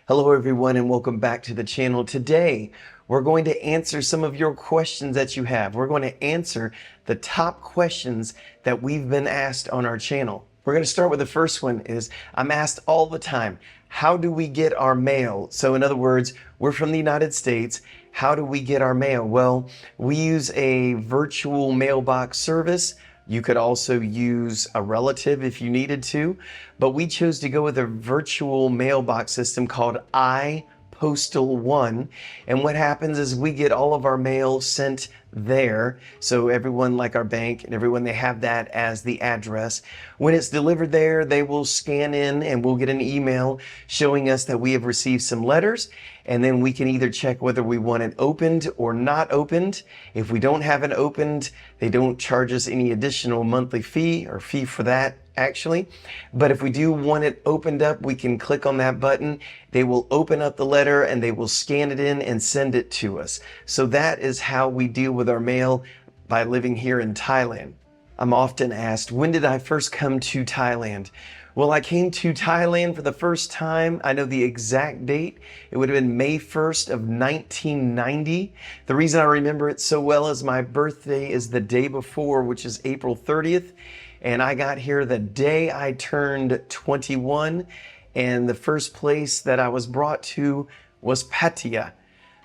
Hello everyone and welcome back to the channel. Today we're going to answer some of your questions that you have. We're going to answer the top questions that we've been asked on our channel. We're going to start with the first one is, I'm asked all the time, how do we get our mail? So in other words, we're from the United States. How do we get our mail? Well, we use a virtual mailbox service. You could also use a relative if you needed to, but we chose to go with a virtual mailbox system called iPostal One. And what happens is we get all of our mail sent there. So everyone, like our bank and everyone, they have that as the address. When it's delivered there, they will scan in and we'll get an email showing us that we have received some letters. And then we can either check whether we want it opened or not opened. If we don't have it opened, they don't charge us any additional monthly fee or fee for that, actually. But if we do want it opened up, we can click on that button. They will open up the letter and they will scan it in and send it to us. So that is how we deal with our mail by living here in Thailand. I'm often asked, when did I first come to Thailand? Well, I came to Thailand for the first time. I know the exact date. It would have been May 1st of 1990. The reason I remember it so well is my birthday is the day before, which is April 30th. And I got here the day I turned 21. And the first place that I was brought to was Pattaya.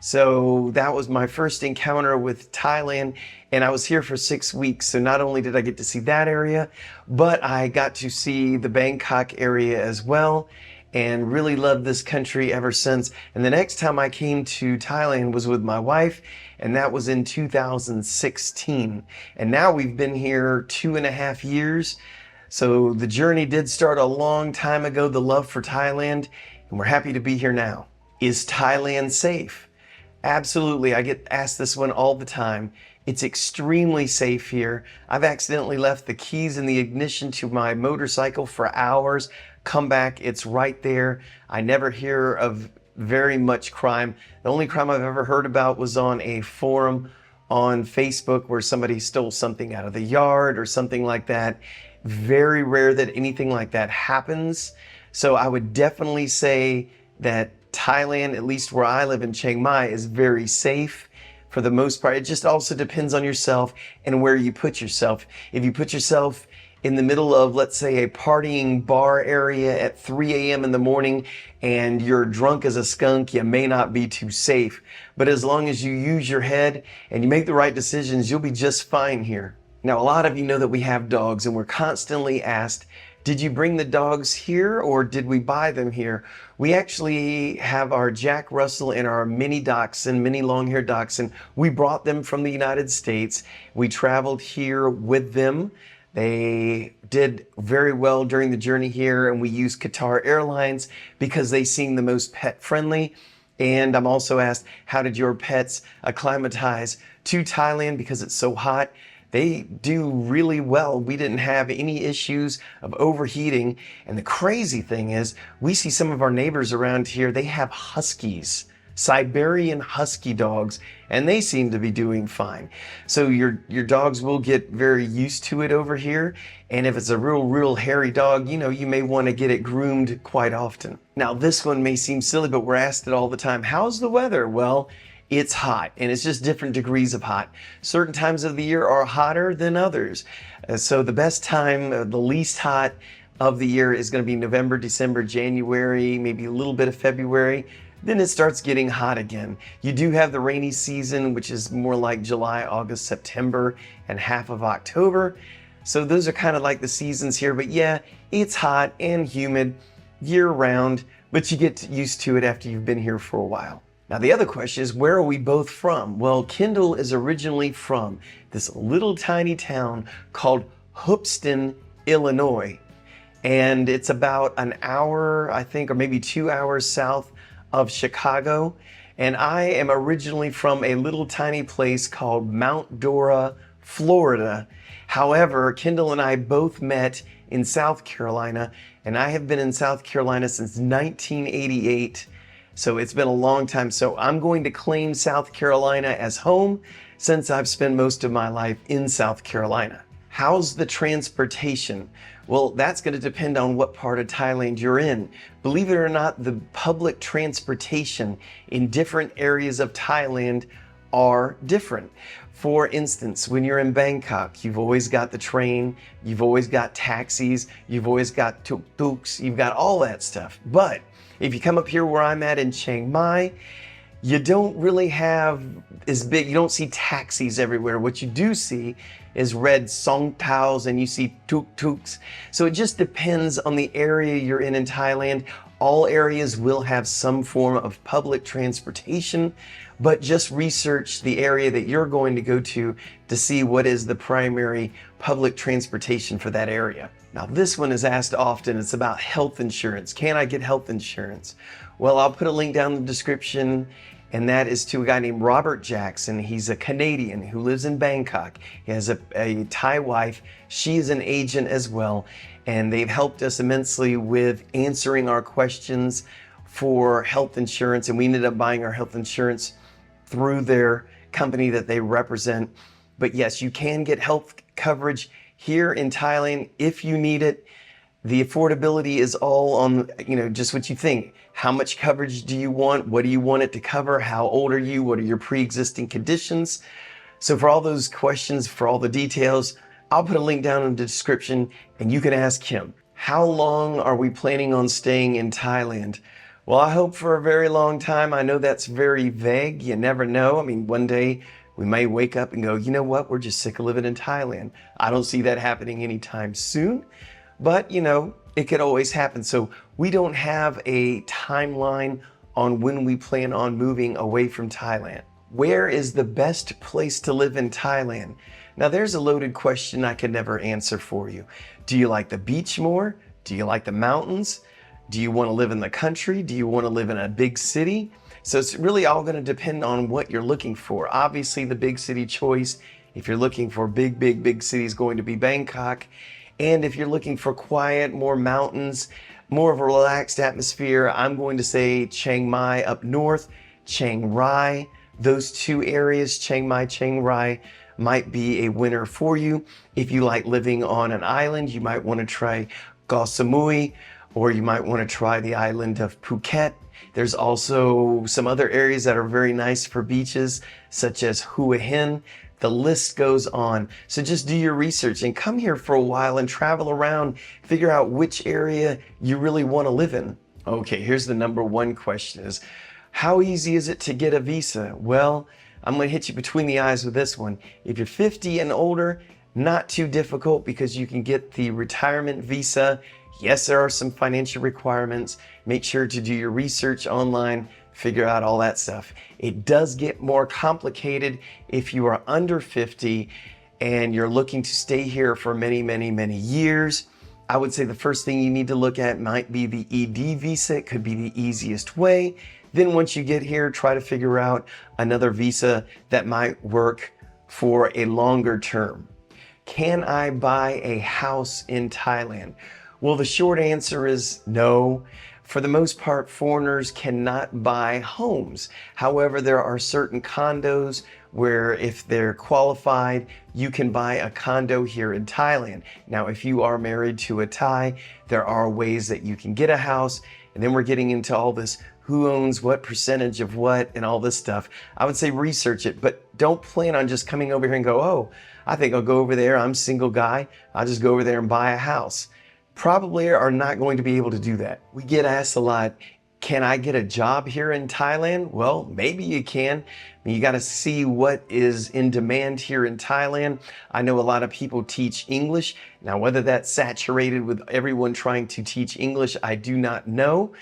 So that was my first encounter with Thailand, and I was here for 6 weeks. So not only did I get to see that area, but I got to see the Bangkok area as well, and really loved this country ever since. And the next time I came to Thailand was with my wife, and that was in 2016. And now we've been here 2.5 years. So the journey did start a long time ago, the love for Thailand, and we're happy to be here now. Is Thailand safe? Absolutely. I get asked this one all the time. It's extremely safe here. I've accidentally left the keys in the ignition to my motorcycle for hours. Come back, it's right there. I never hear of very much crime. The only crime I've ever heard about was on a forum on Facebook where somebody stole something out of the yard or something like that. Very rare that anything like that happens. So I would definitely say that Thailand, at least where I live in Chiang Mai, is very safe for the most part. It just also depends on yourself and where you put yourself. If you put yourself in the middle of, let's say, a partying bar area at 3 a.m. in the morning and you're drunk as a skunk, you may not be too safe. But as long as you use your head and you make the right decisions, you'll be just fine here. Now, a lot of you know that we have dogs and we're constantly asked, did you bring the dogs here or did we buy them here? We actually have our Jack Russell and our mini dachshund, mini long-haired dachshund. We brought them from the United States. We traveled here with them. They did very well during the journey here, and we used Qatar Airlines because they seem the most pet friendly. And I'm also asked, how did your pets acclimatize to Thailand because it's so hot? They do really well. We didn't have any issues of overheating. And the crazy thing is, we see some of our neighbors around here, they have huskies, Siberian husky dogs, and they seem to be doing fine. So your dogs will get very used to it over here. And if it's a real hairy dog, you may want to get it groomed quite often. Now, this one may seem silly, but we're asked it all the time. How's the weather? Well, it's hot, and it's just different degrees of hot. Certain times of the year are hotter than others. So the best time, the least hot of the year is going to be November, December, January, maybe a little bit of February. Then it starts getting hot again. You do have the rainy season, which is more like July, August, September, and half of October. So those are kind of like the seasons here. But yeah, it's hot and humid year round, but you get used to it after you've been here for a while. Now, the other question is, where are we both from? Well, Kendall is originally from this little tiny town called Hoopeston, Illinois. And it's about an hour, I think, or maybe 2 hours south of Chicago. And I am originally from a little tiny place called Mount Dora, Florida. However, Kendall and I both met in South Carolina, and I have been in South Carolina since 1988. So it's been a long time. So I'm going to claim South Carolina as home since I've spent most of my life in South Carolina. How's the transportation? Well, that's going to depend on what part of Thailand you're in. Believe it or not, the public transportation in different areas of Thailand are different. For instance, when you're in Bangkok, you've always got the train, you've always got taxis, you've always got tuk-tuks, you've got all that stuff. But if you come up here where I'm at in Chiang Mai, you don't really have as big, you don't see taxis everywhere. What you do see is red song taos and you see tuk-tuks. So it just depends on the area you're in Thailand. All areas will have some form of public transportation, but just research the area that you're going to go to see what is the primary public transportation for that area. Now, this one is asked often. It's about health insurance. Can I get health insurance? Well, I'll put a link down in the description, and that is to a guy named Robert Jackson. He's a Canadian who lives in Bangkok. He has a Thai wife. She is an agent as well, and they've helped us immensely with answering our questions for health insurance, and we ended up buying our health insurance through their company that they represent. But yes, you can get health coverage here in Thailand if you need it. The affordability is all on, just what you think. How much coverage do you want? What do you want it to cover? How old are you? What are your pre-existing conditions? So for all those questions, for all the details, I'll put a link down in the description and you can ask him. How long are we planning on staying in Thailand? Well, I hope for a very long time. I know that's very vague. You never know. I mean, one day we may wake up and go, you know what? We're just sick of living in Thailand. I don't see that happening anytime soon, but it could always happen. So we don't have a timeline on when we plan on moving away from Thailand. Where is the best place to live in Thailand? Now, there's a loaded question I could never answer for you. Do you like the beach more? Do you like the mountains? Do you want to live in the country? Do you want to live in a big city? So it's really all going to depend on what you're looking for. Obviously, the big city choice, if you're looking for big city, is going to be Bangkok. And if you're looking for quiet, more mountains, more of a relaxed atmosphere, I'm going to say Chiang Mai up north, Chiang Rai. Those two areas, Chiang Mai, Chiang Rai, might be a winner for you. If you like living on an island, you might want to try Koh Samui, or you might want to try the island of Phuket. There's also some other areas that are very nice for beaches, such as Hua Hin. The list goes on. So just do your research and come here for a while and travel around, figure out which area you really want to live in. Okay, here's the number one question is, how easy is it to get a visa? Well, I'm going to hit you between the eyes with this one. If you're 50 and older, not too difficult because you can get the retirement visa. Yes, there are some financial requirements. Make sure to do your research online, figure out all that stuff. It does get more complicated if you are under 50 and you're looking to stay here for many years. I would say the first thing you need to look at might be the ED visa. It could be the easiest way. Then once you get here, try to figure out another visa that might work for a longer term. Can I buy a house in Thailand? Well, the short answer is no. For the most part, foreigners cannot buy homes. However, there are certain condos where if they're qualified, you can buy a condo here in Thailand. Now, if you are married to a Thai, there are ways that you can get a house. And then we're getting into all this who owns what percentage of what and all this stuff. I would say research it, but don't plan on just coming over here and go, oh, I think I'll go over there. I'm a single guy. I'll just go over there and buy a house. Probably are not going to be able to do that. We get asked a lot, can I get a job here in Thailand? Well, maybe you can. You got to see what is in demand here in Thailand. I know a lot of people teach English. Now, whether that's saturated with everyone trying to teach English, I do not know.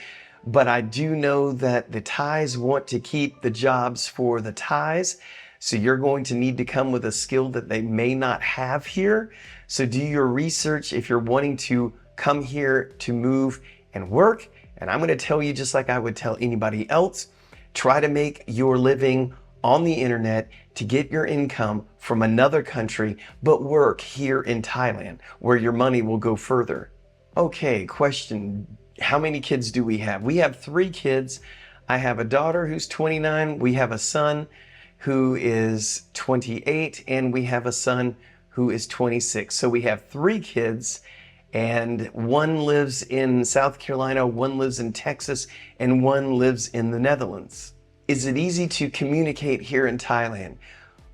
But I do know that the Thais want to keep the jobs for the Thais. So you're going to need to come with a skill that they may not have here. So do your research if you're wanting to come here to move and work. And I'm going to tell you, just like I would tell anybody else, try to make your living on the internet to get your income from another country, but work here in Thailand where your money will go further. Okay, question. How many kids do we have? We have 3 kids. I have a daughter who's 29. We have a son who is 28, and we have a son who is 26. So we have 3 kids, and one lives in South Carolina, one lives in Texas, and one lives in the Netherlands. Is it easy to communicate here in Thailand?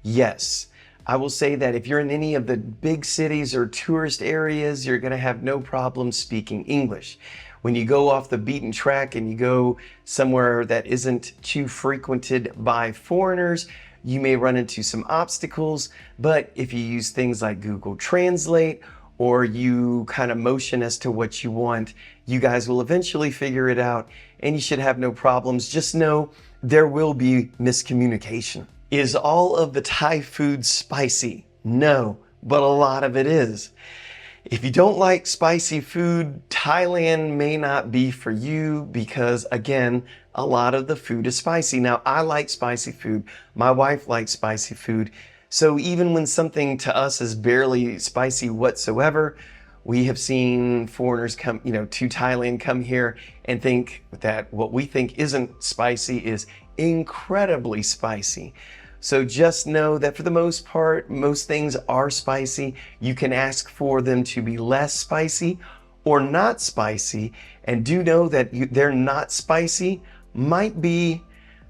Yes. I will say that if you're in any of the big cities or tourist areas, you're going to have no problem speaking English. When you go off the beaten track and you go somewhere that isn't too frequented by foreigners, you may run into some obstacles. But if you use things like Google Translate, or you kind of motion as to what you want, you guys will eventually figure it out and you should have no problems. Just know there will be miscommunication. Is all of the Thai food spicy? No, but a lot of it is. If you don't like spicy food, Thailand may not be for you because, again, a lot of the food is spicy. Now, I like spicy food. My wife likes spicy food. So even when something to us is barely spicy whatsoever, we have seen foreigners come, to Thailand, come here and think that what we think isn't spicy is incredibly spicy. So just know that for the most part, most things are spicy. You can ask for them to be less spicy or not spicy. And do know that they're not spicy might be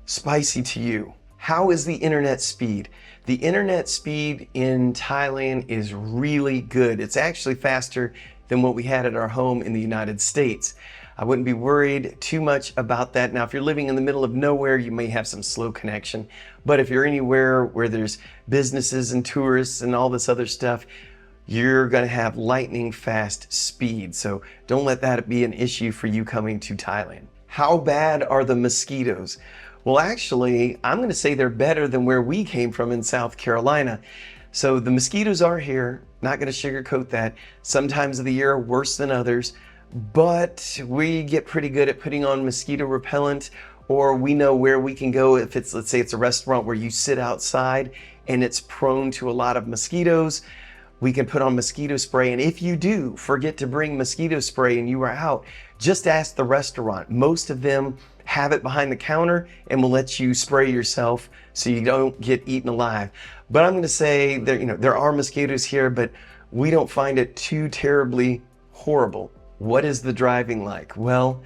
spicy to you. How is the internet speed? The internet speed in Thailand is really good. It's actually faster than what we had at our home in the United States. I wouldn't be worried too much about that. Now, if you're living in the middle of nowhere, you may have some slow connection. But if you're anywhere where there's businesses and tourists and all this other stuff, you're going to have lightning fast speed. So don't let that be an issue for you coming to Thailand. How bad are the mosquitoes? Well, actually, I'm going to say they're better than where we came from in South Carolina. So the mosquitoes are here. Not going to sugarcoat that. Some times of the year are worse than others. But we get pretty good at putting on mosquito repellent, or we know where we can go if it's, let's say it's a restaurant where you sit outside and it's prone to a lot of mosquitoes. We can put on mosquito spray. And if you do forget to bring mosquito spray and you are out, just ask the restaurant. Most of them have it behind the counter and will let you spray yourself so you don't get eaten alive. But I'm going to say there are mosquitoes here, but we don't find it too terribly horrible. What is the driving like? Well,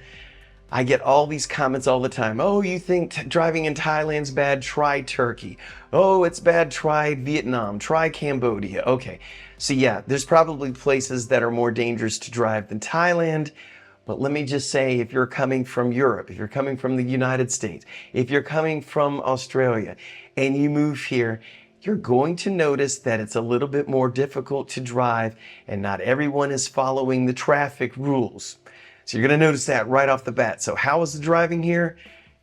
I get all these comments all the time. Oh, you think driving in Thailand's bad? Try Turkey. Oh, it's bad. Try Vietnam. Try Cambodia. Okay. So yeah, there's probably places that are more dangerous to drive than Thailand. But let me just say, if you're coming from Europe, if you're coming from the United States, if you're coming from Australia and you move here, you're going to notice that it's a little bit more difficult to drive and not everyone is following the traffic rules. So you're going to notice that right off the bat. So how is the driving here?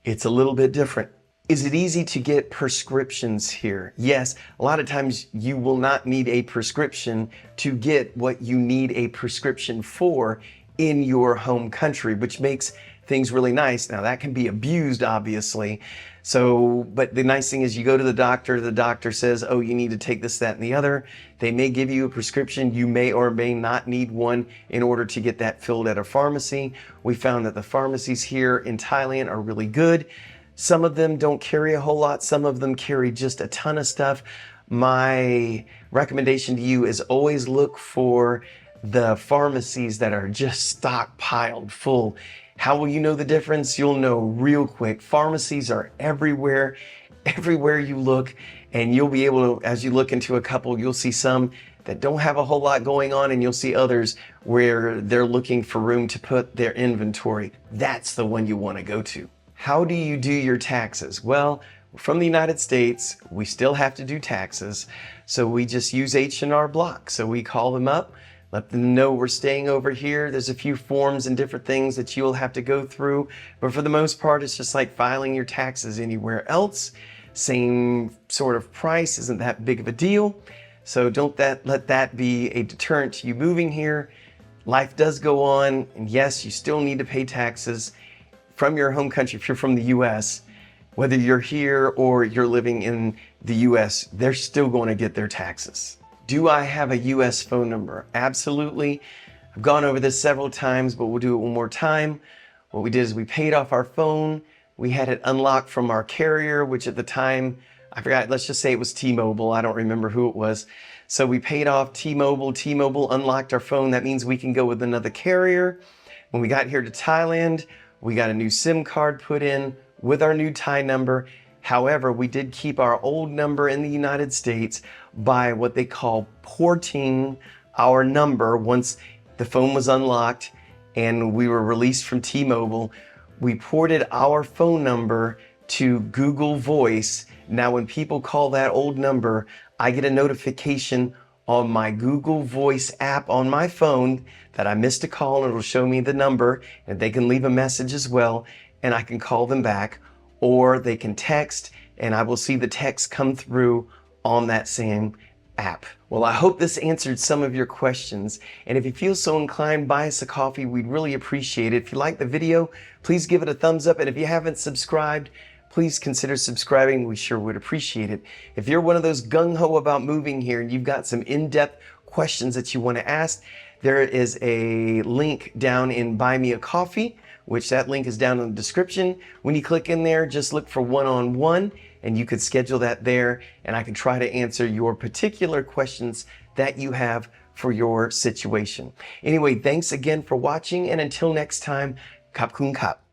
It's a little bit different. Is it easy to get prescriptions here? Yes, a lot of times you will not need a prescription to get what you need a prescription for in your home country, which makes things really nice. Now that can be abused, obviously. So, but the nice thing is you go to the doctor says, oh, you need to take this, that, and the other. They may give you a prescription. You may or may not need one in order to get that filled at a pharmacy. We found that the pharmacies here in Thailand are really good. Some of them don't carry a whole lot. Some of them carry just a ton of stuff. My recommendation to you is always look for the pharmacies that are just stockpiled full. How will you know the difference? You'll know real quick. Pharmacies are everywhere you look, and you'll be able to, as you look into a couple, you'll see some that don't have a whole lot going on, and you'll see others where they're looking for room to put their inventory. That's the one you want to go to. How do you do your taxes? Well, from the United States, we still have to do taxes, so we just use H&R Block. So we call them up, let them know we're staying over here. There's a few forms and different things that you'll have to go through. But for the most part, it's just like filing your taxes anywhere else. Same sort of price, isn't that big of a deal. So don't let that be a deterrent to you moving here. Life does go on. And yes, you still need to pay taxes from your home country. If you're from the US, whether you're here or you're living in the US, they're still going to get their taxes. Do I have a US phone number? Absolutely. I've gone over this several times, but we'll do it one more time. What we did is we paid off our phone. We had it unlocked from our carrier, which at the time, I forgot, let's just say it was T-Mobile. I don't remember who it was. So we paid off T-Mobile. T-Mobile unlocked our phone. That means we can go with another carrier. When we got here to Thailand, we got a new SIM card put in with our new Thai number. However, we did keep our old number in the United States by what they call porting our number. Once the phone was unlocked and we were released from T-Mobile, we ported our phone number to Google Voice. Now, when people call that old number, I get a notification on my Google Voice app on my phone that I missed a call, and it'll show me the number, and they can leave a message as well, and I can call them back, or they can text, and I will see the text come through on that same app. Well, I hope this answered some of your questions, and if you feel so inclined, buy us a coffee. We'd really appreciate it. If you like the video, please give it a thumbs up, and if you haven't subscribed, please consider subscribing. We sure would appreciate it. If you're one of those gung-ho about moving here and you've got some in-depth questions that you want to ask, there is a link down in Buy Me a Coffee, which that link is down in the description. When you click in there, just look for one-on-one, and you could schedule that there, and I can try to answer your particular questions that you have for your situation. Anyway, thanks again for watching, and until next time, Kap Kun Kap.